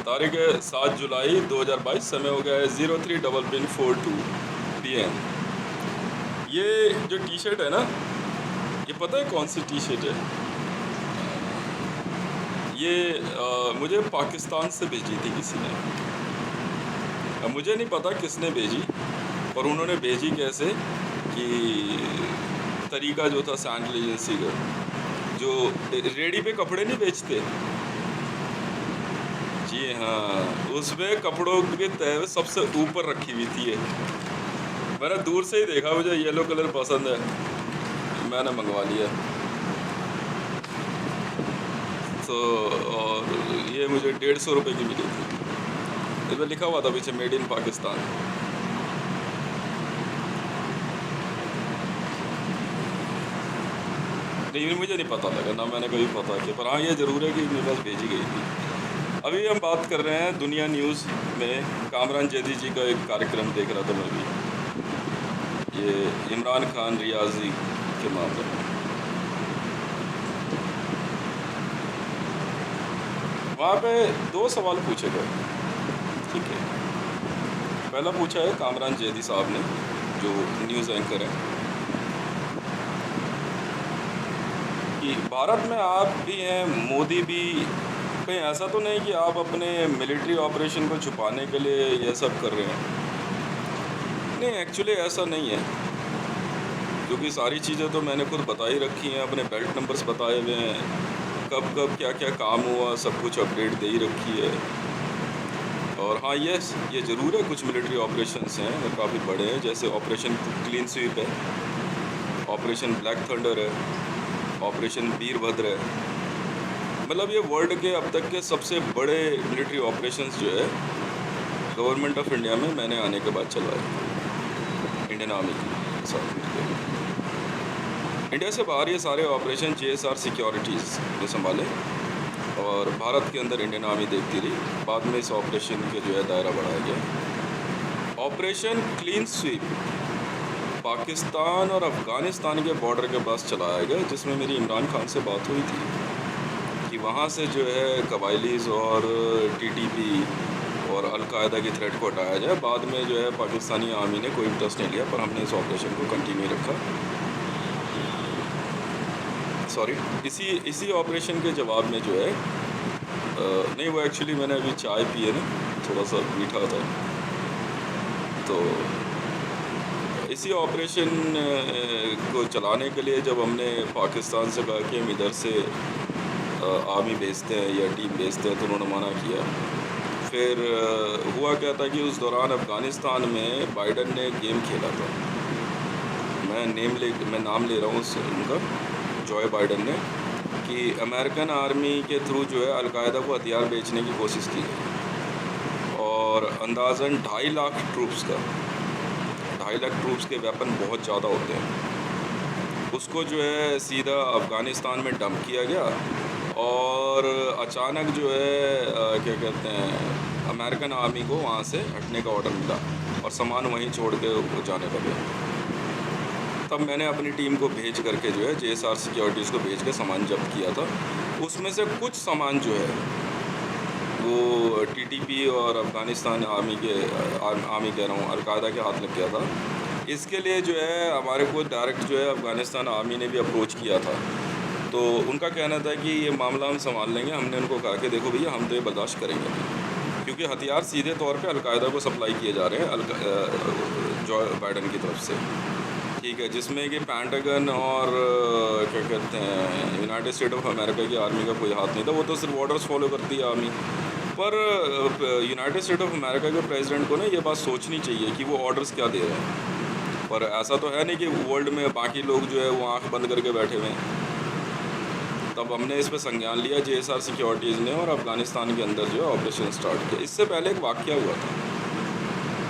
तारीख है 7 जुलाई 2022। समय हो गया है 03:42 PM। ये जो टी शर्ट है ना, ये पता है कौन सी टी शर्ट है? ये मुझे पाकिस्तान से भेजी थी किसी ने। अब मुझे नहीं पता किसने भेजी, पर उन्होंने भेजी कैसे कि तरीका जो था सैंडल एजेंसी का, जो रेडी पे कपड़े नहीं बेचते, जी हाँ, उसमें कपड़ों के तह सबसे ऊपर रखी हुई थी ये। मैंने दूर से ही देखा, मुझे येलो कलर पसंद है, मैंने मंगवा लिया। तो और ये मुझे 150 रुपये की मिली थी। इसमें लिखा हुआ था पीछे मेड इन पाकिस्तान। नहीं, मुझे नहीं पता लगा ना, मैंने कभी पता किया, पर हाँ ये ज़रूर है कि मेरे पास भेजी गई थी। अभी हम बात कर रहे हैं दुनिया न्यूज़ में कामरान जैदी जी का एक कार्यक्रम देख रहा था मैं भी, ये इमरान खान रियाजी के मामले में। वहाँ पे 2 सवाल पूछे गए, ठीक है। पहला पूछा है कामरान जैदी साहब ने, जो न्यूज़ एंकर हैं, कि भारत में आप भी हैं, मोदी भी, कहीं ऐसा तो नहीं कि आप अपने मिलिट्री ऑपरेशन को छुपाने के लिए ये सब कर रहे हैं? नहीं, एक्चुअली ऐसा नहीं है, क्योंकि सारी चीज़ें तो मैंने खुद बता ही रखी हैं, अपने बेल्ट नंबर्स बताए हुए हैं, कब कब क्या क्या काम हुआ सब कुछ अपडेट दे ही रखी है। और हाँ ये ज़रूर है, कुछ मिलिट्री ऑपरेशंस हैं वो काफ़ी बड़े हैं, जैसे ऑपरेशन क्लीन स्वीप है, ऑपरेशन ब्लैक थंडर है, ऑपरेशन वीरभद्र है। मतलब ये वर्ल्ड के अब तक के सबसे बड़े मिलिट्री ऑपरेशंस जो है गवर्नमेंट ऑफ इंडिया में मैंने आने के बाद चलाए, इंडियन आर्मी के साथ मिलकर। इंडिया से बाहर ये सारे ऑपरेशन JSR सिक्योरिटीज़ ने संभाले, और भारत के अंदर इंडियन आर्मी देखती रही। बाद में इस ऑपरेशन के जो है दायरा बढ़ाया गया। ऑपरेशन क्लीन स्वीप पाकिस्तान और अफ़गानिस्तान के बॉर्डर के पास चलाया गया, जिसमें मेरी इमरान खान से बात हुई थी कि वहाँ से जो है कबायलीज़ और TTP और अलकायदा की थ्रेट को हटाया जाए। बाद में जो है पाकिस्तानी आर्मी ने कोई इंटरेस्ट नहीं लिया, पर हमने इस ऑपरेशन को कंटिन्यू रखा। सॉरी, इसी ऑपरेशन के जवाब में जो है नहीं, वो एक्चुअली मैंने अभी चाय पी है ना, थोड़ा सा मीठा था, तो इसी ऑपरेशन को चलाने के लिए जब हमने पाकिस्तान से कहा कि हम इधर से आर्मी भेजते हैं या टीम भेजते हैं, तो उन्होंने मना किया। फिर हुआ क्या था कि उस दौरान अफ़गानिस्तान में बाइडन ने गेम खेला था, मैं नाम ले रहा हूँ उनका, जॉय बाइडन ने, कि अमेरिकन आर्मी के थ्रू जो है अलकायदा को हथियार बेचने की कोशिश की है, और अंदाज़न 2.5 लाख ट्रूप्स का, 2.5 लाख ट्रूप्स के वेपन बहुत ज़्यादा होते हैं, उसको जो है सीधा अफ़गानिस्तान में डंप किया गया। और अचानक जो है क्या कहते हैं, अमेरिकन आर्मी को वहाँ से हटने का ऑर्डर मिला और सामान वहीं छोड़ के जाने लगे। तब मैंने अपनी टीम को भेज करके जो है JSR सिक्योरिटीज़ को भेज के सामान जब्त किया था। उसमें से कुछ सामान जो है वो TTP और अफ़गानिस्तान आर्मी कह रहा हूँ, अलकायदा के हाथ लग गया था। इसके लिए जो है हमारे को डायरेक्ट जो है अफ़गानिस्तान आर्मी ने भी अप्रोच किया था, तो उनका कहना था कि ये मामला हम संभाल लेंगे। हमने उनको कहा कि देखो भैया, हम तो ये बर्दाश्त करेंगे, क्योंकि हथियार सीधे तौर पे अलकायदा को सप्लाई किए जा रहे हैं जो बाइडन की तरफ से, ठीक है, जिसमें कि पेंटागन और क्या कहते हैं यूनाइटेड स्टेट ऑफ अमेरिका की आर्मी का कोई हाथ नहीं था, वो तो सिर्फ ऑर्डर्स फॉलो करती है आर्मी। पर यूनाइटेड स्टेट ऑफ अमेरिका के प्रेसिडेंट को ना ये बात सोचनी चाहिए कि वो ऑर्डर्स क्या दे रहे हैं। पर ऐसा तो है नहीं कि वर्ल्ड में बाकी लोग जो है वो आँख बंद करके बैठे हुए हैं। तब हमने इस पर संज्ञान लिया JSR सिक्योरिटीज़ ने, और अफ़गानिस्तान के अंदर जो है ऑपरेशन स्टार्ट किया। इससे पहले एक वाक़या हुआ था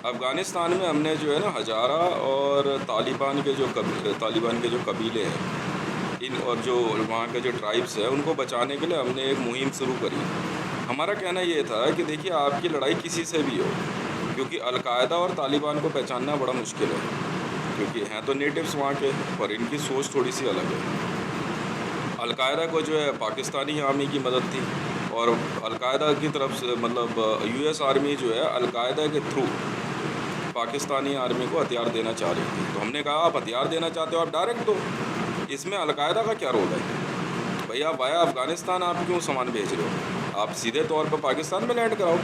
अफ़गानिस्तान में, हमने जो है ना हज़ारा और तालिबान के जो कबीले हैं, इन और जो वहाँ के जो ट्राइब्स है, उनको बचाने के लिए हमने एक मुहिम शुरू करी। हमारा कहना ये था कि देखिए, आपकी लड़ाई किसी से भी हो, क्योंकि अलकायदा और तालिबान को पहचानना बड़ा मुश्किल है, क्योंकि हैं तो नेटिव्स वहाँ के, पर इनकी सोच थोड़ी सी अलग है। अलकायदा को जो है पाकिस्तानी आर्मी की मदद थी, और अलकायदा की तरफ से मतलब यूएस आर्मी जो है अलकायदा के थ्रू पाकिस्तानी आर्मी को हथियार देना चाह रही थी। तो हमने कहा आप हथियार देना चाहते हो आप डायरेक्ट दो, इसमें अलकायदा का क्या रोल है? भैया वाया अफ़गानिस्तान आप क्यों सामान भेज रहे हो? आप सीधे तौर पर पाकिस्तान में लैंड कराओ।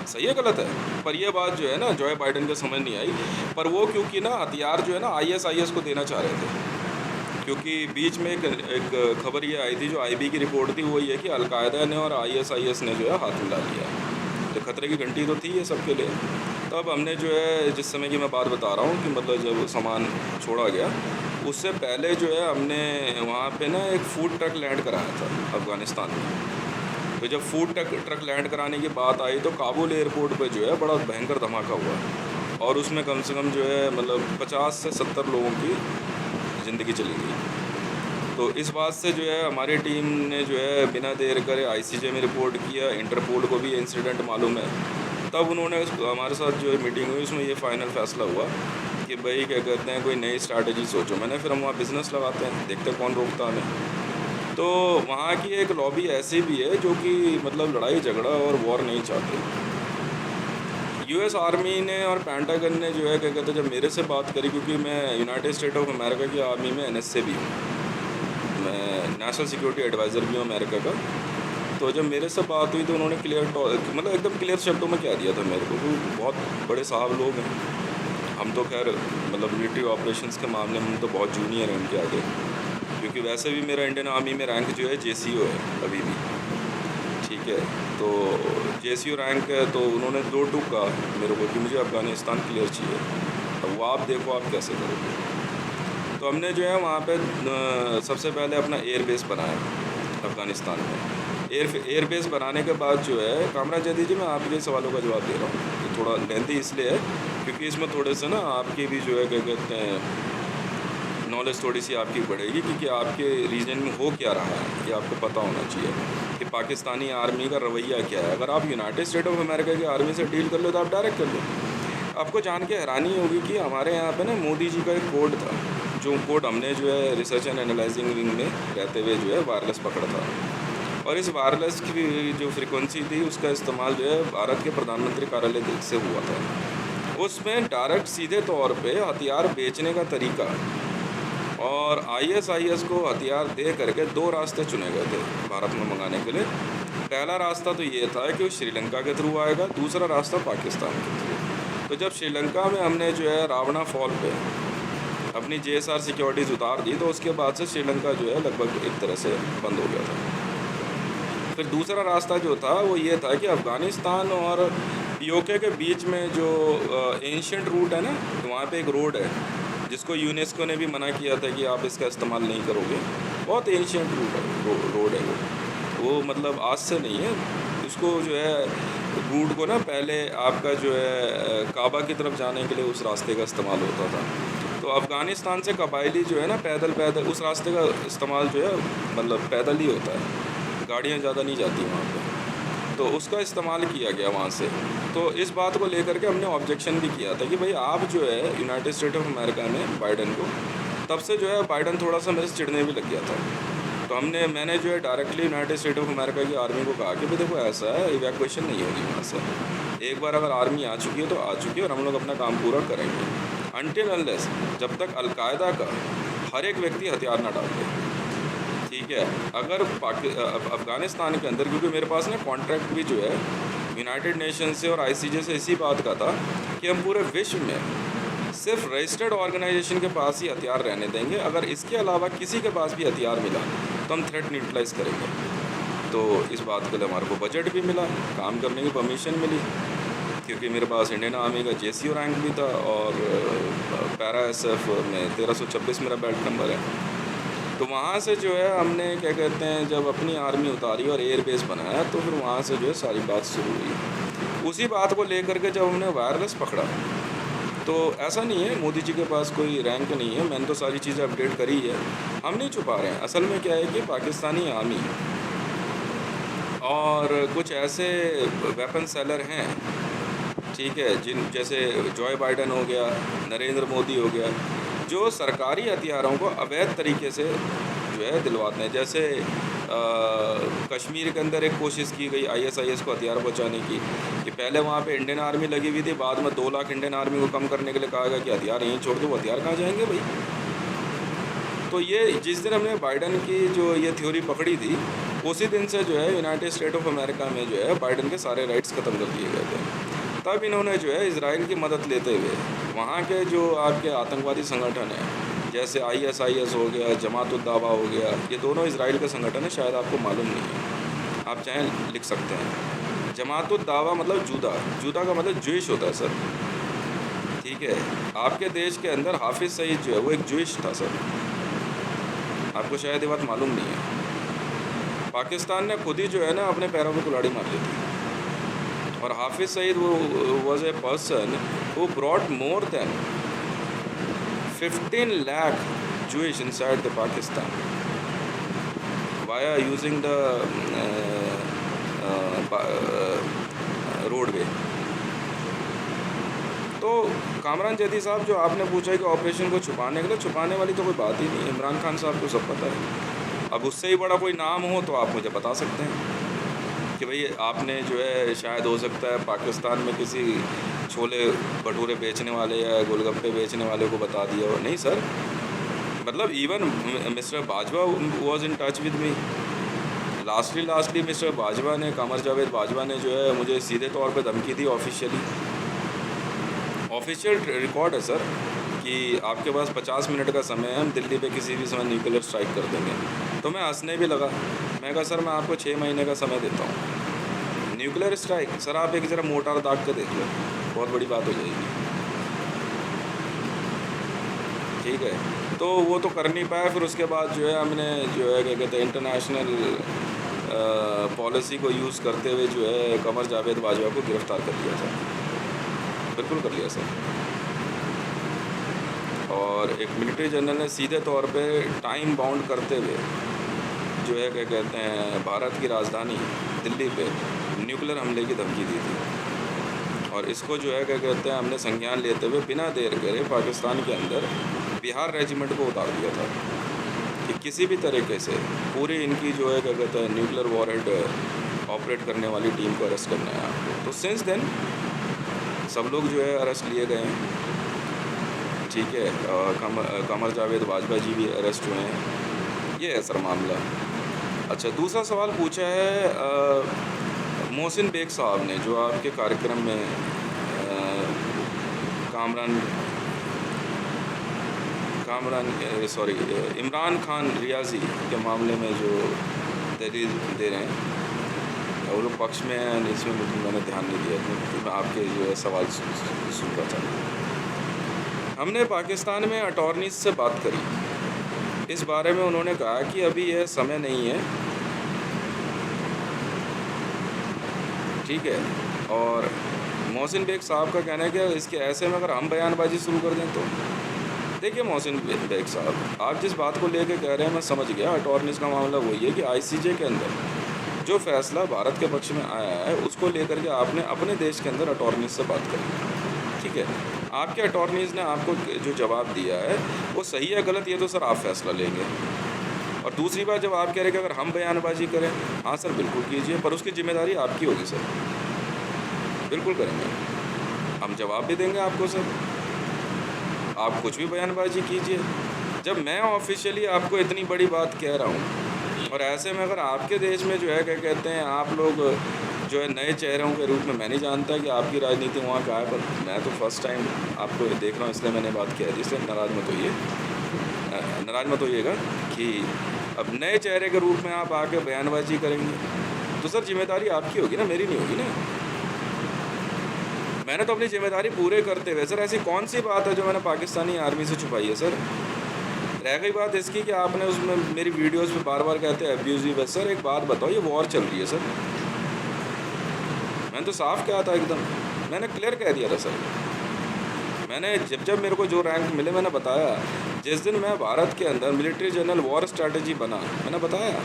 सही है गलत है? पर ये बात जो है ना जो बाइडन को समझ नहीं आई। पर वो क्योंकि ना हथियार जो है ना आईएसआईएस को देना चाह रहे थे, क्योंकि बीच में एक खबर ये आई थी जो आईबी की रिपोर्ट थी, वो ये कि अलकायदा ने और आईएसआईएस ने जो है हाथ मिला लिया। तो खतरे की घंटी तो थी ये सबके लिए। तब हमने जो है जिस समय की मैं बात बता रहा हूँ कि मतलब जब सामान छोड़ा गया उससे पहले जो है हमने वहाँ पे ना एक फूड ट्रक लैंड कराया था अफ़गानिस्तान में। तो जब फूड ट्रक लैंड कराने की बात आई तो काबुल एयरपोर्ट पे जो है बड़ा भयंकर धमाका हुआ और उसमें कम से कम जो है मतलब 50 से 70 लोगों की ज़िंदगी चली गई। तो इस बात से जो है हमारी टीम ने जो है बिना देर करे आईसीजे में रिपोर्ट किया, इंटरपोल को भी ये इंसिडेंट मालूम है। तब उन्होंने हमारे साथ जो मीटिंग हुई उसमें ये फ़ाइनल फैसला हुआ कि भाई क्या कहते हैं कोई नई स्ट्रैटेजी सोचो। मैंने फिर हम वहाँ बिज़नेस लगाते हैं, देखते हैं कौन रोकता हमें। तो वहाँ की एक लॉबी ऐसी भी है जो कि मतलब लड़ाई झगड़ा और वॉर नहीं चाहते। यूएस आर्मी ने और पेंटागन ने जो है क्या कहते हैं जब मेरे से बात करी, क्योंकि मैं यूनाइटेड स्टेट ऑफ अमेरिका की आर्मी में एनएसए भी हूँ, मैं नेशनल सिक्योरिटी एडवाइज़र भी हूँ अमेरिका का। तो जब मेरे से बात हुई तो उन्होंने मतलब एकदम क्लियर शब्दों में कह दिया था मेरे को, बहुत बड़े साहब लोग हैं। हम तो खैर मतलब मिलिट्री ऑपरेशंस के मामले में तो बहुत जूनियर हैं उनके आगे, क्योंकि वैसे भी मेरा इंडियन आर्मी में रैंक जो है जेसीओ है अभी भी, ठीक है। तो जेसीओ रैंक है, तो उन्होंने दो टूक कहा मेरे को कि मुझे अफ़गानिस्तान क्लियर चाहिए। अब वो आप देखो आप कैसे करोगे। तो हमने जो है वहाँ पे सबसे पहले अपना एयर बेस बनाया अफ़गानिस्तान में। एयर बेस बनाने के बाद जो है कामराज जैदी जी मैं आपके सवालों का जवाब दे रहा हूँ, ये थोड़ा लेंथी इसलिए है क्योंकि इसमें थोड़े से ना आपकी भी जो है क्या कहते हैं नॉलेज थोड़ी सी आपकी बढ़ेगी, क्योंकि आपके रीजन में हो क्या रहा है ये आपको पता होना चाहिए कि पाकिस्तानी आर्मी का रवैया क्या है। अगर आप यूनाइटेड स्टेट ऑफ अमेरिका की आर्मी से डील कर लो तो आप डायरेक्ट कर लो। आपको जान के हैरानी होगी कि हमारे यहाँ पे ना मोदी जी का एक कोड था, जो कोड हमने जो है रिसर्च एंड एनालाइजिंग विंग में रहते हुए जो है वायरलेस पकड़ा था। और इस वायरलेस की जो फ्रिक्वेंसी थी उसका इस्तेमाल जो है भारत के प्रधानमंत्री कार्यालय से हुआ था। उसमें डायरेक्ट सीधे तौर पे हथियार बेचने का तरीका और आईएसआईएस को हथियार दे करके दो रास्ते चुने गए थे भारत में मंगाने के लिए। पहला रास्ता तो ये था कि वो श्रीलंका के थ्रू आएगा, दूसरा रास्ता पाकिस्तान के थ्रू। तो जब श्रीलंका में हमने जो है रावणा फॉल पे अपनी जेएसआर सिक्योरिटीज़ उतार दी तो उसके बाद से श्रीलंका जो है लगभग एक तरह से बंद हो गया था। फिर दूसरा रास्ता जो था वो ये था कि अफ़गानिस्तान और पीओके के बीच में जो एंशियंट रूट है ना, तो वहाँ पे एक रोड है जिसको यूनेस्को ने भी मना किया था कि आप इसका इस्तेमाल नहीं करोगे। बहुत एंशियंट रोड है वो मतलब आज से नहीं है। उसको जो है रूट को ना पहले आपका जो है काबा की तरफ जाने के लिए उस रास्ते का इस्तेमाल होता था। तो अफ़गानिस्तान से कबायली जो है ना पैदल उस रास्ते का इस्तेमाल जो है मतलब पैदल ही होता है, गाड़ियाँ ज़्यादा नहीं जाती वहाँ पे, तो उसका इस्तेमाल किया गया वहाँ से। तो इस बात को लेकर के हमने ऑब्जेक्शन भी किया था कि भाई आप जो है यूनाइटेड स्टेट ऑफ अमेरिका में बाइडन को, तब से जो है बाइडन थोड़ा सा मेरे से चिढ़ने भी लग गया था। तो मैंने जो है directly United state of America की आर्मी को कहा कि भाई देखो ऐसा है, इवैक्यूएशन नहीं होगी वहाँ से। एक बार अगर आर्मी आ चुकी है तो आ चुकी है और हम लोग अपना काम पूरा करेंगे अनटिल अनलेस जब तक अलकायदा का हर एक व्यक्ति हथियार ना डाल दे, ठीक है। अगर अफ़गानिस्तान के अंदर, क्योंकि मेरे पास ना कॉन्ट्रैक्ट भी जो है यूनाइटेड नेशन से और आईसीजे से इसी बात का था कि हम पूरे विश्व में सिर्फ रजिस्टर्ड ऑर्गेनाइजेशन के पास ही हथियार रहने देंगे, अगर इसके अलावा किसी के पास भी हथियार मिला तो हम थ्रेट न्यूट्रलाइज करेंगे। तो इस बात के लिए हमारे को बजट भी मिला, काम करने की परमिशन मिली, क्योंकि मेरे पास इंडियन आर्मी का जेसीओ रैंक भी था और पैरा एसएफ में 1326 मेरा बेल्ट नंबर है। तो वहाँ से जो है हमने क्या कहते हैं जब अपनी आर्मी उतारी और एयर बेस बनाया तो फिर वहाँ से जो है सारी बात शुरू हुई। उसी बात को लेकर के जब हमने वायरलेस पकड़ा तो ऐसा नहीं है मोदी जी के पास कोई रैंक नहीं है, मैंने तो सारी चीज़ें अपडेट करी है, हम नहीं छुपा रहे हैं। असल में क्या है कि पाकिस्तानी आर्मी और कुछ ऐसे वेपन सेलर हैं, ठीक है, जैसे जॉय बाइडन हो गया, नरेंद्र मोदी हो गया, जो सरकारी हथियारों को अवैध तरीके से जो है दिलवाते हैं। जैसे कश्मीर के अंदर एक कोशिश की गई ISIS को हथियार पहुंचाने की, कि पहले वहाँ पे इंडियन आर्मी लगी हुई थी, बाद में 2 लाख इंडियन आर्मी को कम करने के लिए कहा गया कि हथियार यहीं छोड़ दो। वो हथियार कहाँ जाएंगे भाई? तो ये जिस दिन हमने बाइडन की जो ये थ्योरी पकड़ी थी, उसी दिन से जो है यूनाइटेड स्टेट ऑफ अमेरिका में जो है बाइडन के सारे राइट्स ख़त्म कर दिए गए थे। तब इन्होंने जो है इजराइल की मदद लेते हुए वहाँ के जो आपके आतंकवादी संगठन हैं, जैसे ISIS हो गया, जमात उद दावा हो गया, ये दोनों इजराइल के संगठन है, शायद आपको मालूम नहीं है, आप चाहें लिख सकते हैं। जमात उद दावा मतलब जूदा, जूदा का मतलब ज्यूइश होता है सर, ठीक है। आपके देश के अंदर हाफिज़ सईद जो है वो एक ज्यूइश था सर, आपको शायद ये बात मालूम नहीं है। पाकिस्तान ने खुद ही जो है ना अपने पैरों में कुल्हाड़ी मार ली थी। और हाफिज़ सईद वो was a person who brought more than 15 lakh Jewish inside the Pakistan via using the roadway. तो कामरान जैदी साहब, जो आपने पूछा है कि ऑपरेशन को छुपाने के लिए, छुपाने वाली तो कोई बात ही नहीं है। इमरान खान साहब को सब पता है। अब उससे ही बड़ा कोई नाम हो तो आप मुझे बता सकते हैं कि भाई आपने जो है शायद हो सकता है पाकिस्तान में किसी छोले भटूरे बेचने वाले या गोलगप्पे बेचने वाले को बता दिया हो। नहीं सर, मतलब even mister Bajwa was in touch with me. Lastly mister Bajwa ने, कमर जावेद बाजवा ने जो है मुझे सीधे तौर पे धमकी दी। ऑफिशियल रिकॉर्ड है सर कि आपके पास 50 मिनट का समय है, हम दिल्ली पे किसी भी समय न्यूक्लियर स्ट्राइक कर देंगे। तो मैं हंसने भी लगा, मैं कहा सर मैं आपको 6 महीने का समय देता हूँ। न्यूक्लियर स्ट्राइक सर, आप एक ज़रा मोटार दाग के देख लो, बहुत बड़ी बात हो जाएगी, ठीक है। तो वो तो कर नहीं पाया। फिर उसके बाद जो है हमने जो है क्या कहते हैं इंटरनेशनल पॉलिसी को यूज़ करते हुए जो है कमर जावेद बाजवा को गिरफ़्तार कर लिया था, बिल्कुल कर लिया सर। और एक मिलिट्री जनरल ने सीधे तौर पे टाइम बाउंड करते हुए जो है क्या कहते हैं भारत की राजधानी दिल्ली पे न्यूक्लियर हमले की धमकी दी थी। और इसको जो है क्या कहते हैं हमने संज्ञान लेते हुए बिना देर करे पाकिस्तान के अंदर बिहार रेजिमेंट को उतार दिया था कि किसी भी तरीके से पूरी इनकी जो है क्या कहते हैं न्यूक्लियर वॉरहेड ऑपरेट करने वाली टीम को अरेस्ट करना है आपको। तो सिंस देन सब लोग जो है अरेस्ट लिए गए हैं, ठीक है। कमर जावेद बाजवा जी भी अरेस्ट हुए हैं। ये है सर मामला। अच्छा, दूसरा सवाल पूछा है मोहसिन बेग साहब ने, जो आपके कार्यक्रम में इमरान खान रियाजी के मामले में जो दलील दे रहे हैं, वो लोग पक्ष में हैं, इसमें मैंने ध्यान नहीं दिया क्योंकि मैं आपके जो है सवाल सुन रहा था। हमने पाकिस्तान में अटॉर्नीज से बात करी, इस बारे में उन्होंने कहा कि अभी यह समय नहीं है, ठीक है। और मोहसिन बेग साहब का कहना है कि इसके ऐसे में अगर हम बयानबाजी शुरू कर दें तो देखिए मोहसिन बेग साहब, आप जिस बात को लेकर कह रहे हैं मैं समझ गया। अटॉर्नीज का मामला वही है कि ICJ के अंदर जो फैसला भारत के पक्ष में आया है उसको लेकर के आपने अपने देश के अंदर अटॉर्नीज से बात करी, ठीक है। आपके अटॉर्नीज ने आपको जो जवाब दिया है वो सही है गलत, ये तो सर आप फैसला लेंगे। और दूसरी बात, जब आप कह रहे हैं कि अगर हम बयानबाजी करें, हाँ सर बिल्कुल कीजिए, पर उसकी जिम्मेदारी आपकी होगी सर, बिल्कुल करेंगे, हम जवाब भी देंगे आपको सर, आप कुछ भी बयानबाजी कीजिए। जब मैं ऑफिशियली आपको इतनी बड़ी बात कह रहा हूँ और ऐसे में अगर आपके देश में जो है क्या कहते हैं आप लोग जो है नए चेहरों के रूप में, मैं नहीं जानता कि आपकी राजनीति वहाँ का है, पर मैं तो फर्स्ट टाइम आपको देख रहा हूँ इसलिए मैंने बात किया है, इसलिए नाराज़ मत होइएगा कि अब नए चेहरे के रूप में आप आके बयानबाजी करेंगे तो सर जिम्मेदारी आपकी होगी ना, मेरी नहीं होगी ना। मैंने तो अपनी जिम्मेदारी पूरे करते हुए सर, ऐसी कौन सी बात है जो मैंने पाकिस्तानी आर्मी से छुपाई है सर। रह गई बात इसकी कि आपने उसमें मेरी वीडियोस में बार बार कहते हैं अब्यूज़िव है। सर एक बात बताओ, ये वॉर चल रही है सर, मैंने तो साफ कहा था एकदम, मैंने क्लियर कह दिया था सर। मैंने जब मेरे को जो रैंक मिले मैंने बताया, जिस दिन मैं भारत के अंदर मिलिट्री जनरल वॉर स्ट्रैटेजी बना मैंने बताया।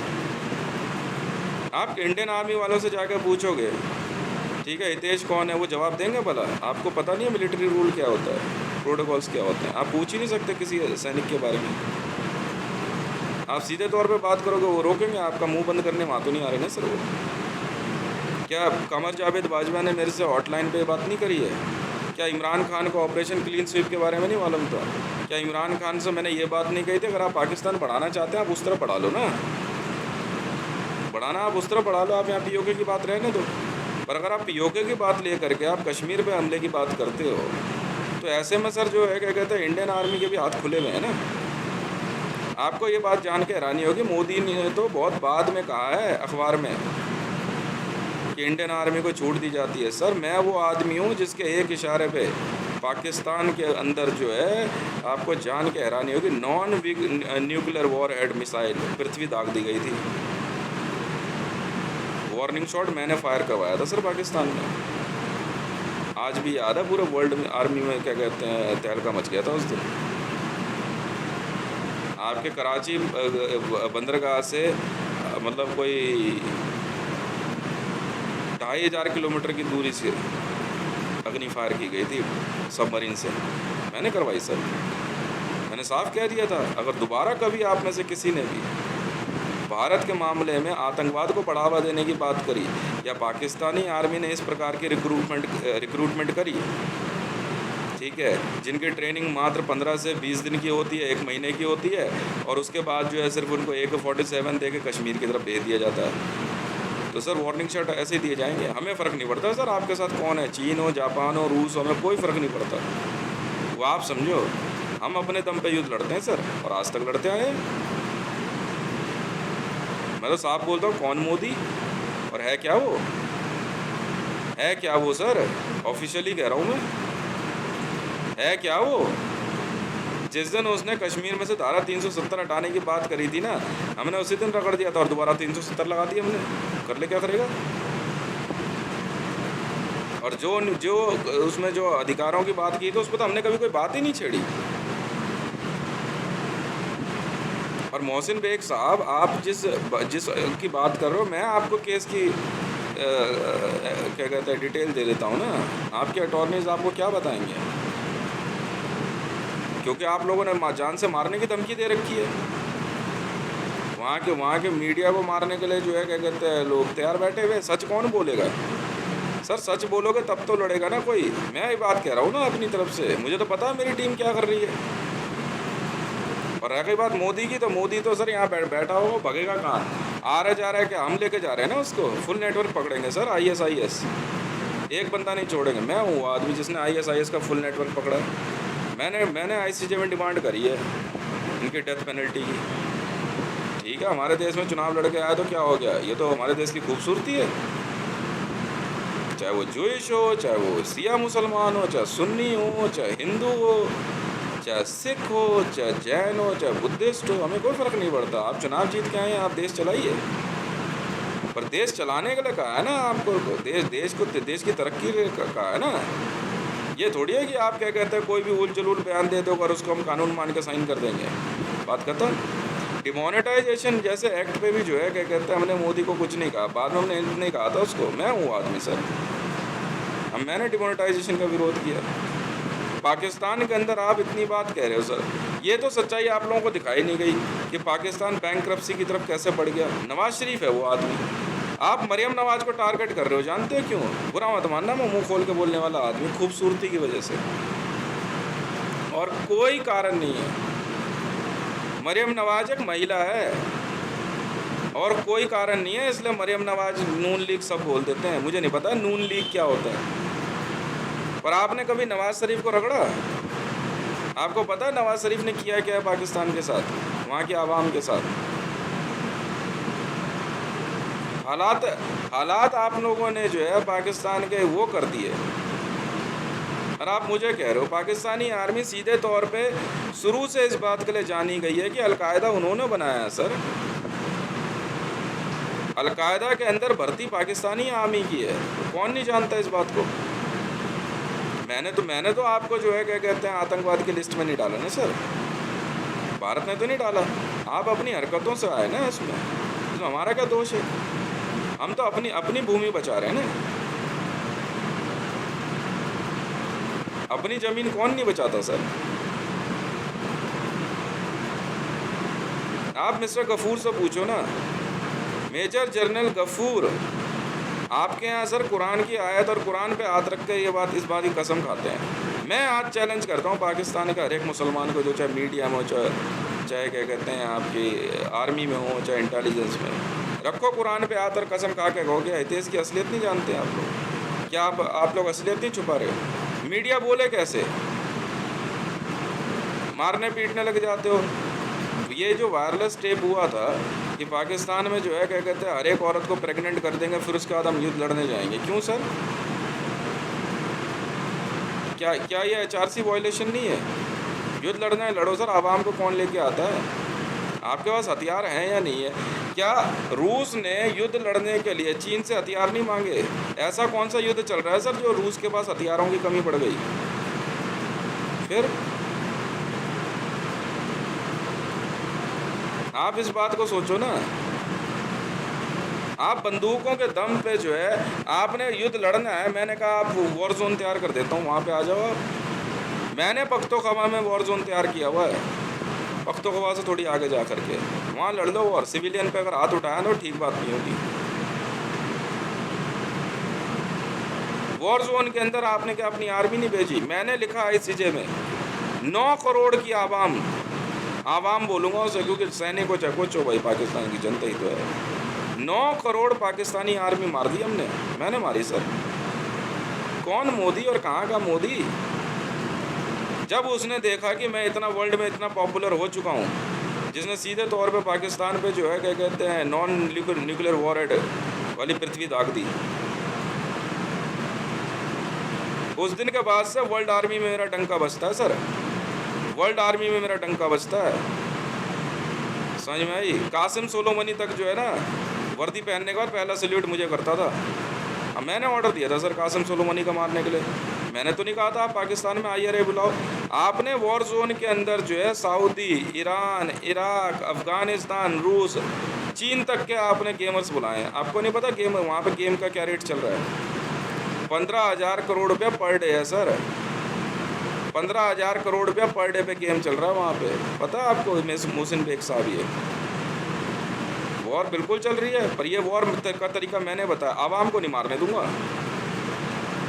आप इंडियन आर्मी वालों से जाकर पूछोगे, ठीक है, हितेश कौन है, वो जवाब देंगे भला? आपको पता नहीं है मिलिट्री रूल क्या होता है, प्रोटोकॉल्स क्या होते हैं? आप पूछ ही नहीं सकते किसी सैनिक के बारे में। आप सीधे तौर पे बात करोगे वो रोकेंगे, आपका मुंह बंद करने वहाँ तो नहीं आ रहे ना सर वो। क्या कमर जावेद बाजवा ने मेरे से हॉटलाइन पे बात नहीं करी है? क्या इमरान खान को ऑपरेशन क्लीन स्वीप के बारे में नहीं मालूम था? क्या इमरान खान से मैंने ये बात नहीं कही थी अगर आप पाकिस्तान बढ़ाना चाहते हैं आप उस तरफ बढ़ा लो ना, बढ़ाना आप उस तरफ बढ़ा लो, आप यहाँ पीओके की बात रहने दो। पर अगर आप पीओके की बात ले करके आप कश्मीर पे हमले की बात करते हो तो ऐसे में सर जो है क्या कहते हैं इंडियन आर्मी के भी हाथ खुले हुए हैं ना। आपको ये बात जान के हैरानी होगी, मोदी ने तो बहुत बाद में कहा है अखबार में कि इंडियन आर्मी को छूट दी जाती है। सर मैं वो आदमी हूँ जिसके एक इशारे पे पाकिस्तान के अंदर जो है आपको जान के हैरानी होगी non nuclear warhead missile Prithvi दाग दी गई थी। वार्निंग शॉट मैंने फायर करवाया था सर पाकिस्तान में, आज भी याद है। पूरे वर्ल्ड में आर्मी में क्या कहते हैं तहलका मच गया था उस दिन। आपके कराची बंदरगाह से मतलब कोई 2500 किलोमीटर की दूरी से अग्नि फायर की गई थी सबमरीन से, मैंने करवाई सर। मैंने साफ कह दिया था अगर दोबारा कभी आप में से किसी ने भी भारत के मामले में आतंकवाद को बढ़ावा देने की बात करी या पाकिस्तानी आर्मी ने इस प्रकार की रिक्रूटमेंट करी, ठीक है, जिनकी ट्रेनिंग मात्र 15 से 20 दिन की होती है, 1 महीने की होती है, और उसके बाद जो है सिर्फ उनको AK-47 दे के कश्मीर की तरफ भेज दिया जाता है, तो सर वार्निंग शॉट ऐसे ही दिए जाएंगे। हमें फ़र्क नहीं पड़ता सर आपके साथ कौन है, चीन हो, जापान हो, रूस हो, हमें कोई फ़र्क नहीं पड़ता। वो आप समझो हम अपने दम पे युद्ध लड़ते हैं सर, और आज तक लड़ते आए हैं। मैं तो साफ बोलता हूँ कौन मोदी, और है क्या वो, है क्या वो सर, ऑफिशियली कह रहा हूँ मैं, है क्या वो। जिस दिन उसने कश्मीर में से धारा 370 हटाने की बात करी थी ना, हमने उसी दिन रगड़ दिया था और दोबारा 370 लगा दी हमने, कर ले क्या करेगा। और जो उसमें जो अधिकारों की बात की थी उस पर तो हमने कभी कोई बात ही नहीं छेड़ी। और मोहसिन बेग साहब आप जिस की बात कर रहे हो, मैं आपको केस की क्या कहते हैं डिटेल दे देता हूँ ना, आपके अटॉर्नीज आपको क्या बताएंगे, क्योंकि आप लोगों ने जान से मारने की धमकी दे रखी है। वहाँ के मीडिया को मारने के लिए जो है क्या कहते हैं लोग तैयार बैठे हुए। सच कौन बोलेगा सर, सच बोलोगे तब तो लड़ेगा ना कोई। मैं ये बात कह रहा हूँ ना अपनी तरफ से, मुझे तो पता है मेरी टीम क्या कर रही है। और रह गई बात मोदी की, तो मोदी तो सर यहाँ बैठा हो, भगेगा कहाँ, आ रहा जा रहा है क्या, हम लेके जा रहे हैं ना उसको, फुल नेटवर्क पकड़ेंगे सर, ISIS एक बंदा नहीं छोड़ेंगे। मैं हूँ आदमी जिसने ISIS का फुल नेटवर्क पकड़ा है। मैंने ICJ में डिमांड करी है इनकी डेथ पेनल्टी की। ठीक है, हमारे देश में चुनाव लड़के आया तो क्या हो गया, ये तो हमारे देश की खूबसूरती है। चाहे वो जूइश हो, चाहे वो सिया मुसलमान हो, चाहे सुन्नी हो, चाहे हिंदू हो, चाहे सिख हो, चाहे जैन हो, चाहे बुद्धिस्ट हो, हमें कोई फ़र्क नहीं पड़ता। आप चुनाव जीत के आए हैं, आप देश चलाइए, पर देश चलाने के लिए कहा है ना आपको, देश की तरक्की कहा है ना। ये थोड़ी है कि आप क्या कहते हैं कोई भी उल जलूल बयान दे दो और उसको हम कानून मान के साइन कर देंगे, बात खत्म। डिमोनेटाइजेशन जैसे एक्ट पे भी जो है क्या कहते हैं हमने मोदी को कुछ नहीं कहा, बाद में हमने नहीं कहा था उसको। मैं हूँ आदमी सर, मैंने डिमोनेटाइजेशन का विरोध किया। पाकिस्तान के अंदर आप इतनी बात कह रहे हो सर, ये तो सच्चाई आप लोगों को दिखाई नहीं गई कि पाकिस्तान बैंकरप्सी की तरफ कैसे बढ़ गया। नवाज शरीफ है वो आदमी, आप मरियम नवाज को टारगेट कर रहे हो, जानते हो क्यों? बुरा मत मानना, मैं मुंह खोल के बोलने वाला आदमी, खूबसूरती की वजह से, और कोई कारण नहीं है। मरियम नवाज एक महिला है और कोई कारण नहीं है, इसलिए मरियम नवाज नून लीग सब बोल देते हैं। मुझे नहीं पता नून लीग क्या होता है, पर आपने कभी नवाज शरीफ को रगड़ा? आपको पता है नवाज शरीफ ने किया क्या है पाकिस्तान के साथ, वहाँ की आवाम के साथ? हालात आप लोगों ने जो है पाकिस्तान के वो कर दिए, और आप मुझे कह रहे हो पाकिस्तानी आर्मी सीधे तौर पे शुरू से इस बात के लिए जानी गई है कि अलकायदा उन्होंने बनाया है सर। अलकायदा के अंदर भर्ती पाकिस्तानी आर्मी की है, कौन नहीं जानता इस बात को। मैंने तो आपको जो है क्या कहते हैं आतंकवाद की लिस्ट में नहीं डाला ना सर, भारत ने तो नहीं डाला, आप अपनी हरकतों से आए ना इसमें, तो हमारा क्या दोष है? हम तो अपनी भूमि बचा रहे हैं ना, अपनी ज़मीन कौन नहीं बचाता सर? आप मिस्टर गफूर से पूछो ना, मेजर जनरल गफूर, आपके यहाँ सर कुरान की आयत और कुरान पे हाथ रख के इस बात की कसम खाते हैं। मैं आज चैलेंज करता हूँ पाकिस्तान के हर एक मुसलमान को, जो चाहे मीडिया में हो, चाहे क्या कहते हैं आपकी आर्मी में हो, चाहे इंटेलिजेंस में, रखो कुरान पे हाथ और कसम खा के कहो कि हितेश की असलियत नहीं जानते आप लोग। क्या आप लोग असलियत नहीं छुपा रहे हो? मीडिया बोले कैसे, मारने पीटने लग जाते हो। ये जो वायरलेस टेप हुआ था कि पाकिस्तान में जो है क्या कहते हैं हर एक औरत को प्रेग्नेंट कर देंगे, फिर उसके बाद हम युद्ध लड़ने जाएंगे, क्यों सर? क्या ये HRC वायलेशन नहीं है? युद्ध लड़ना है, लड़ो सर, आवाम को कौन लेके आता है? आपके पास हथियार हैं या नहीं है? क्या रूस ने युद्ध लड़ने के लिए चीन से हथियार नहीं मांगे? ऐसा कौन सा युद्ध चल रहा है सर जो रूस के पास हथियारों की कमी पड़ गई? फिर आप इस बात को सोचो ना। आप बंदूकों के दम पे जो है आपने युद्ध लड़ना है, मैंने कहा आप वॉर जोन तैयार कर देता हूँ, वहाँ पे आ जाओ आप। मैंने पख्तोखवा में वॉर जोन तैयार किया हुआ है, पख्तोखवा से थोड़ी आगे जा करके वहाँ लड़ लो, और सिविलियन पे अगर हाथ उठाया तो ठीक बात नहीं होगी। वॉर जोन के अंदर आपने क्या अपनी आर्मी नहीं भेजी? मैंने लिखा ICJ में 9 करोड़ की आवाम बोलूँगा उसे, क्योंकि सैनिक को चाहे कुछ हो भाई, पाकिस्तान की जनता ही तो है। 9 करोड़ पाकिस्तानी आर्मी मार दी हमने, मैंने मारी सर। कौन मोदी और कहाँ का मोदी? जब उसने देखा कि मैं इतना वर्ल्ड में इतना पॉपुलर हो चुका हूँ, जिसने सीधे तौर पे पाकिस्तान पे जो है क्या कहते हैं नॉन न्यूक्लियर वॉरहेड वाली पृथ्वी दाग दी, उस दिन के बाद से वर्ल्ड आर्मी में मेरा डंका बजता है सर, वर्ल्ड आर्मी में मेरा डंका बजता है। समझ में आई? कासिम सोलोमनी तक जो है ना वर्दी पहनने के बाद पहला सल्यूट मुझे करता था। अब मैंने ऑर्डर दिया था सर कासिम सोलोमनी का मारने के लिए, मैंने तो नहीं कहा था आप पाकिस्तान में आइए रे बुलाओ। आपने वॉर जोन के अंदर जो है सऊदी, ईरान, इराक, अफगानिस्तान, रूस, चीन तक के आपने गेमर्स बुलाए हैं। आपको नहीं पता गेम वहाँ पे गेम का क्या रेट चल रहा है? 15,000 करोड़ रुपया पर डे है सर, 15,000 करोड़ रुपया पर डे पे गेम चल रहा है वहाँ पे। पता है आपको? मोहसिन बेग साहब, ये वॉर बिल्कुल चल रही है, पर ये वॉर का तरीका मैंने बताया, आवाम को नहीं मारने दूंगा।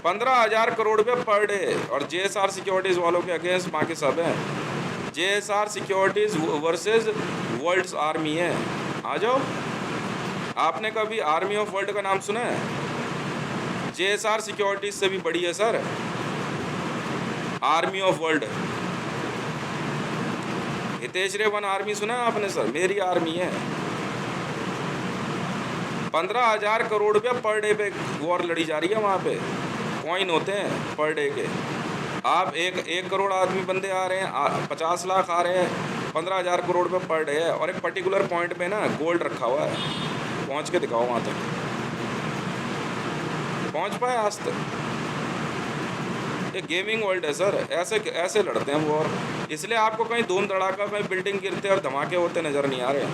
15,000 करोड़ रुपये पर डे, और JSR सिक्योरिटीज़ वालों के अगेंस्ट माँ के सब हैं। JSR securities versus worlds army है। आ जाओ। आपने कभी आर्मी ऑफ वर्ल्ड का नाम सुना है? JSR सिक्योरिटीज़ से भी बड़ी है sir army of world. Hitesh रेवन आर्मी सुना है आपने सर? मेरी आर्मी है। 15,000 करोड़ रुपया पर डे पे वॉर लड़ी जा रही है वहाँ पे, कॉइन होते हैं पर डे के। आप एक करोड़ आदमी बंदे आ रहे हैं, 50 लाख आ रहे हैं, 15,000 करोड़ रुपये पर डे है, और एक पर्टिकुलर पॉइंट पे ना गोल्ड रखा हुआ है। पहुँच के दिखाओ वहाँ तक, पहुँच पाए आज तक? ये गेमिंग वर्ल्ड है सर, ऐसे लड़ते हैं वॉर। इसलिए आपको कहीं धूम धड़ाका, कहीं बिल्डिंग गिरते और धमाके होते नज़र नहीं आ रहे।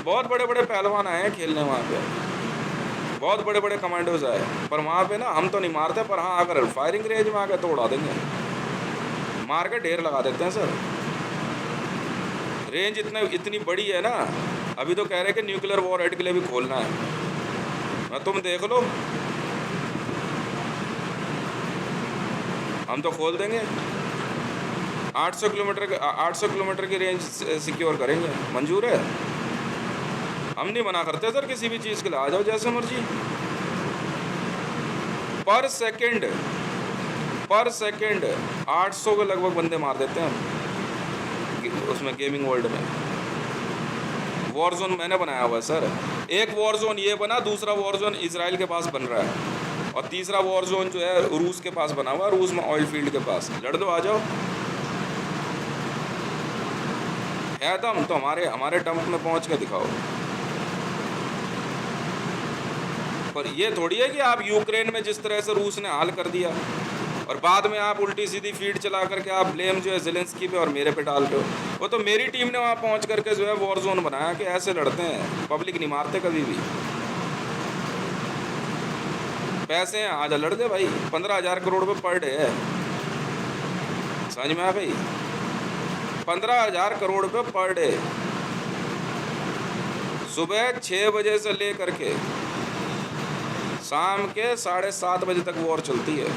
बहुत बड़े बड़े पहलवान आए हैं खेलने वहाँ पे, बहुत बड़े बड़े कमांडोज आए, पर वहाँ पे ना हम तो नहीं मारते, पर हाँ अगर फायरिंग रेंज में आ गए तो उड़ा देंगे, मार के ढेर लगा देते हैं सर। रेंज इतनी बड़ी है ना, अभी तो कह रहे कि न्यूक्लियर वॉरहेड के लिए भी खोलना है। तुम देख लो, हम तो खोल देंगे। 800 किलोमीटर की रेंज सिक्योर करेंगे, मंजूर है? हम नहीं मना करते सर किसी भी चीज़ के लिए, आ जाओ जैसे मर्जी। पर सेकंड 800 के लगभग बंदे मार देते हैं हम उसमें, गेमिंग वर्ल्ड में। वॉर जोन मैंने बनाया हुआ है सर। एक वॉर जोन ये बना, दूसरा वॉर जोन इजराइल के पास बन रहा है, और तीसरा वॉर जोन जो है रूस के पास बना हुआ है, रूस में ऑयल फील्ड के पास। लड़ दो, आ जाओ। है दम तो हमारे डंप में पहुंच के दिखाओ। पर ये थोड़ी है कि आप यूक्रेन में जिस तरह से रूस ने हाल कर दिया, और बाद में आप उल्टी सीधी फीड चला करके आप ब्लेम जो है ज़ेलेंस्की पे और मेरे पे डाल रहे हो। वो तो मेरी टीम ने वहाँ पहुँच करके जो है वॉर जोन बनाया कि ऐसे लड़ते हैं, पब्लिक नहीं मारते कभी भी। पैसे हैं, आजा लड़ दे भाई। 15,000 करोड़ रुपये पर डे है, समझ में आ भाई? 15,000 करोड़ रुपये पर डे। सुबह 6 बजे से ले करके शाम के 7:30 बजे तक वॉर चलती है।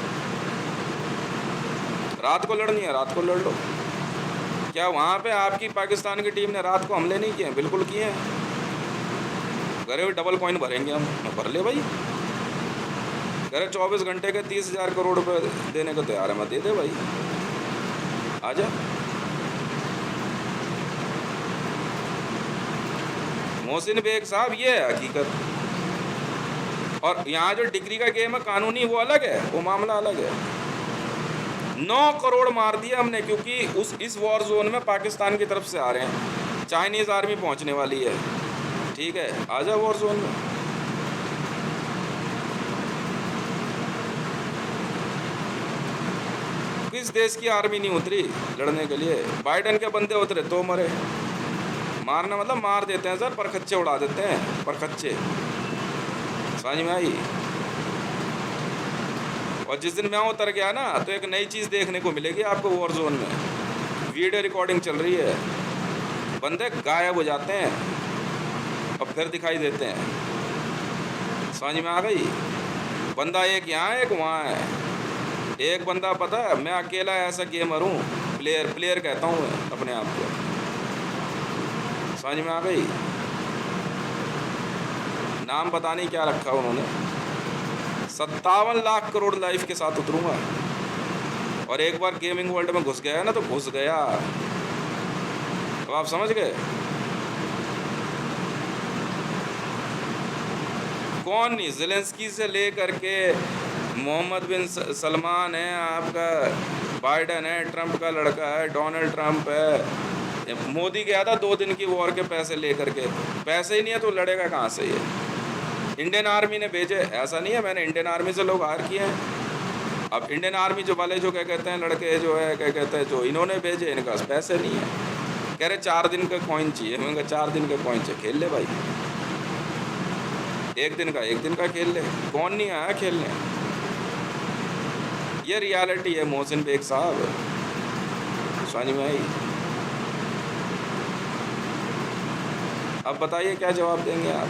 रात को लड़नी है, रात को लड़ लो। क्या वहाँ पे आपकी पाकिस्तान की टीम ने रात को हमले नहीं किए? बिल्कुल किए हैं। करे डबल कॉइन भरेंगे हम, भर ले भाई। करे 24 घंटे के 30,000 करोड़ रुपए देने को तैयार है, मैं दे दे भाई, आजा। मोहसिन बेग साहब, ये है हकीकत। और यहाँ जो डिग्री का गेम है कानूनी, वो अलग है, वो मामला अलग है। 9 करोड़ मार दिया हमने, क्योंकि इस वॉर जोन में पाकिस्तान की तरफ से आ रहे हैं, चाइनीज़ आर्मी पहुँचने वाली है। ठीक है, आजा वॉर जोन में। किस देश की आर्मी नहीं उतरी लड़ने के लिए? बाइडन के बंदे उतरे तो मरे। मारना मतलब मार देते हैं सर, परखच्चे उड़ा देते हैं, परखच्चे। समझ में आई? और जिस दिन मैं उतर गया ना, तो एक नई चीज़ देखने को मिलेगी आपको वॉर जोन में। वीडियो रिकॉर्डिंग चल रही है, बंदे गायब हो जाते हैं और फिर दिखाई देते हैं। समझ में आ गई? बंदा एक यहाँ एक वहाँ है। एक बंदा, पता है, मैं अकेला ऐसा गेमर हूँ, प्लेयर कहता हूँ मैं अपने आप को। समझ में आ गई? नाम पता नहीं क्या रखा उन्होंने। 57 लाख करोड़ लाइफ के साथ उतरूंगा। और एक बार गेमिंग वर्ल्ड में घुस गया ना, तो घुस गया। तो आप समझ गए कौन नहीं? ज़ेलेंस्की से ले करके मोहम्मद बिन सलमान है, आपका बाइडन है, ट्रंप का लड़का है, डोनाल्ड ट्रंप है। मोदी गया था 2 दिन की वॉर के पैसे ले करके। पैसे ही नहीं है तो लड़ेगा कहाँ से ये? इंडियन आर्मी ने भेजे, ऐसा नहीं है मैंने इंडियन आर्मी से लोग हायर किए हैं। अब इंडियन आर्मी जो वाले जो क्या कहते हैं, लड़के जो है क्या कहते हैं, जो इन्होंने भेजे, इनके पास पैसे नहीं है। कह रहे 4 दिन का कॉइन चाहिए। मैं कहा 4 दिन का कॉइन चाहिए, खेल ले भाई। 1 दिन का खेल ले, कौन नहीं आया खेलने? ये रियलिटी है मोहसिन बेग साहब। समझ में आई? अब बताइए क्या जवाब देंगे आप?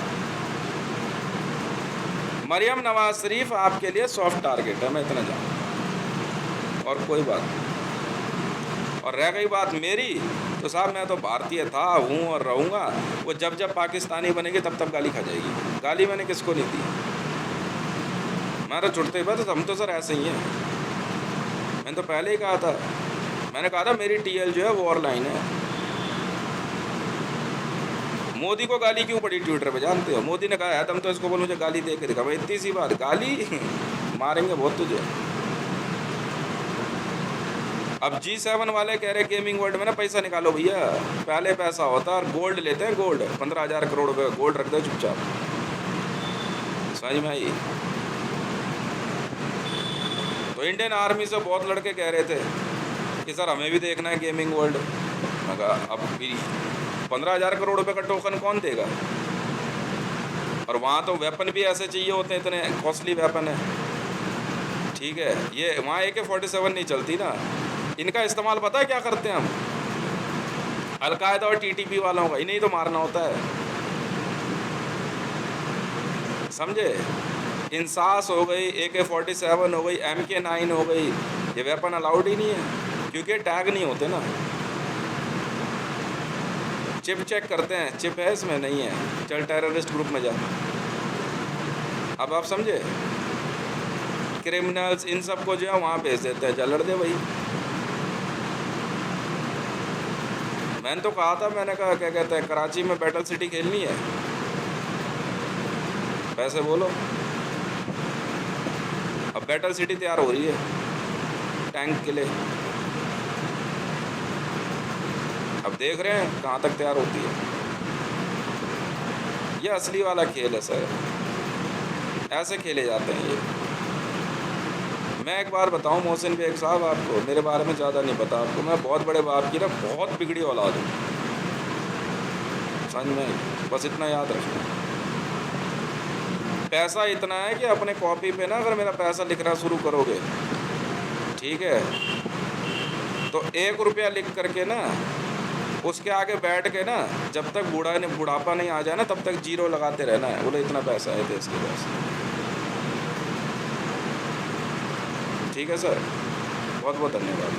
मरियम नवाज शरीफ आपके लिए सॉफ्ट टारगेट है, मैं इतना जानता, और कोई बात नहीं। और रह गई बात मेरी, तो साहब मैं तो भारतीय था, हूँ और रहूँगा। वो जब जब पाकिस्तानी बनेगी तब तब गाली खा जाएगी। गाली मैंने किसको नहीं दी? मैं तो छुटते ही बात, हम तो सर ऐसे ही हैं। मैंने तो पहले ही कहा था, मैंने कहा था मेरी टीएल जो है वॉर लाइन है। मोदी को गाली क्यों पड़ी ट्विटर पे, जानते हो? मोदी ने कहा है तुम तो इसको बोलो मुझे गाली दे के दिखा। भाई इतनी सी बात, गाली मारेंगे बहुत तुझे। अब G7 वाले कह रहे गेमिंग वर्ल्ड में ना पैसा निकालो भैया, पहले पैसा होता है। और गोल्ड लेते हैं, गोल्ड 15,000 करोड़ रुपये गोल्ड रख दो चुपचाप। समझ में आई? तो इंडियन आर्मी से बहुत लड़के कह रहे थे कि सर हमें भी देखना है गेमिंग वर्ल्ड। मैं कहा अब 15,000 करोड़ रुपए का टोकन कौन देगा? और वहाँ तो वेपन भी ऐसे चाहिए होते हैं, इतने कॉस्टली वेपन है। ठीक है, ये वहाँ AK-47 नहीं चलती ना। इनका इस्तेमाल पता है क्या करते हैं हम? अलकायदा और TTP वालों का, इन्हें तो मारना होता है। समझे? इंसास हो गई, AK-47 हो गई, MK9 हो गई, ये वेपन अलाउड ही नहीं है, क्योंकि टैग नहीं होते ना। चिप चेक करते हैं, चिप है इसमें, नहीं है, चल टेररिस्ट ग्रुप में जा। अब आप समझे? क्रिमिनल्स इन सब को जो है वहाँ भेज देते हैं, जा लड़ दे भाई। मैंने तो कहा था, मैंने कहा क्या कहते हैं, कराची में बैटल सिटी खेलनी है, पैसे बोलो। अब बैटल सिटी तैयार हो रही है टैंक के लिए। अब देख रहे हैं कहाँ तक तैयार होती है। ये असली वाला खेल है सर, ऐसे खेले जाते हैं ये। मैं एक बार बताऊं मोहसिन बेग साहब आपको, मेरे बारे में ज़्यादा नहीं पता आपको, मैं बहुत बड़े बाप की ना बहुत बिगड़ी औलाद हूँ। समझ में? बस इतना याद रखना। पैसा इतना है कि अपने कॉपी पे ना अगर मेरा पैसा लिखना शुरू करोगे, ठीक है, तो 1 रुपया लिख करके ना उसके आगे बैठ के ना जब तक बुढ़ापा नहीं आ जाए ना तब तक जीरो लगाते रहना है। बोले इतना पैसा है देश के पास। ठीक है सर, बहुत बहुत धन्यवाद।